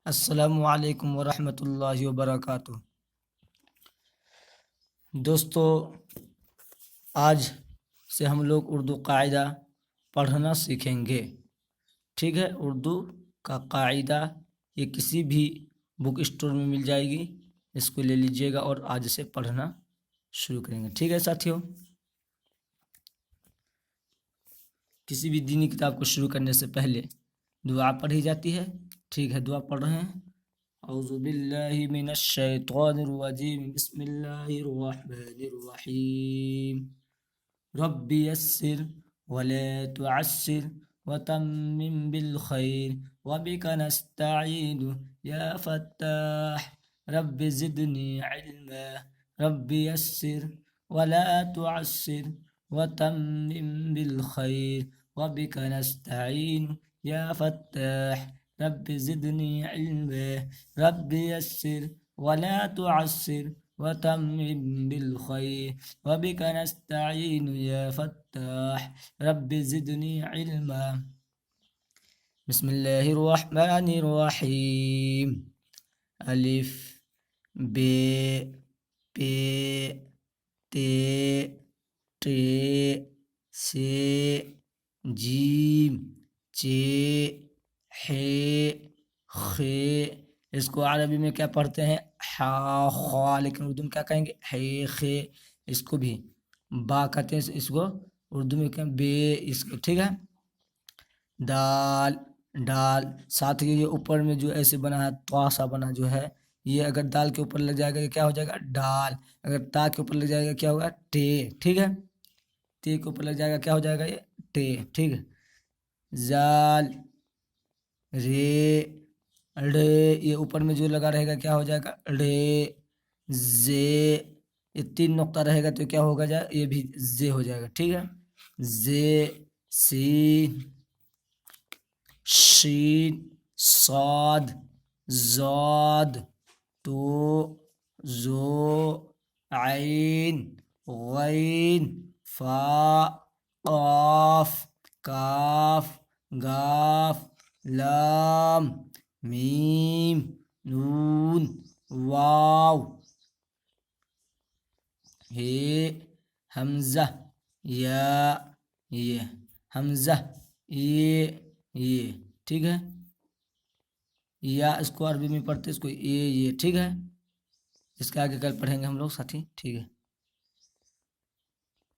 السلام علیکم ورحمۃ اللہ وبرکاتہ۔ دوستو، آج سے ہم لوگ اردو قاعدہ پڑھنا سیکھیں گے۔ ٹھیک ہے، اردو کا قاعدہ یہ کسی بھی بک اسٹور میں مل جائے گی، اس کو لے لیجئے گا اور آج سے پڑھنا شروع کریں گے۔ ٹھیک ہے ساتھیوں، کسی بھی دینی کتاب کو شروع کرنے سے پہلے دعا پڑھی جاتی ہے۔ ٹھیک ہے، دعا پڑھ رہے ہیں۔ اعوذ باللہ من الشیطان الرجیم، بسم اللہ الرحمن الرحیم۔ رب یسر ولا تعسر وتمم بالخیر وبک نستعین یا فتاح رب زدنی علما رب یسر ولا تعسر وتمم بالخیر وبک نستعین یا فتاح رب زدنی علما رب یسر ولا تعسر وتمم بالخیر وبک نستعین یا فتاح رب زدنی علما۔ بسم اللہ الرحمن الرحیم۔ الف ب پ ت ٹ ث ج چ ح خ۔ اس کو عربی میں کیا پڑھتے ہیں؟ حا خا، لیکن اردو میں کیا کہیں گے؟ ح خ۔ اس کو بھی با کہتے ہیں، اس کو اردو میں کہیں بے، اس کو ٹھیک ہے۔ دال ڈال، ساتھ ہی یہ اوپر میں جو ایسے بنا ہے تو سا بنا جو ہے، یہ اگر دال کے اوپر لگ جائے گا یہ کیا ہو جائے گا؟ ڈال۔ اگر تا کے اوپر لگ جائے گا کیا ہوگا؟ ٹے۔ ٹھیک ہے، تے کے اوپر لگ جائے گا کیا ہو جائے گا؟ یہ ٹے۔ ٹھیک ہے۔ زال رے ڑے، یہ اوپر میں جو لگا رہے گا کیا ہو جائے گا؟ ڑے۔ زے، یہ تین نقطہ رہے گا تو کیا ہوگا؟ یہ بھی زے ہو جائے گا۔ ٹھیک ہے۔ زے سین شین صاد زاد تو زو عین غین فا قاف کاف گاف لام میم نون واو ہے حمزہ یا یہ حمزہ یہ ٹھیک ہے۔ یا اس کو عربی میں پڑھتے اس کو یہ ٹھیک ہے۔ اس کے آگے کل پڑھیں گے ہم لوگ ساتھی، ٹھیک ہے۔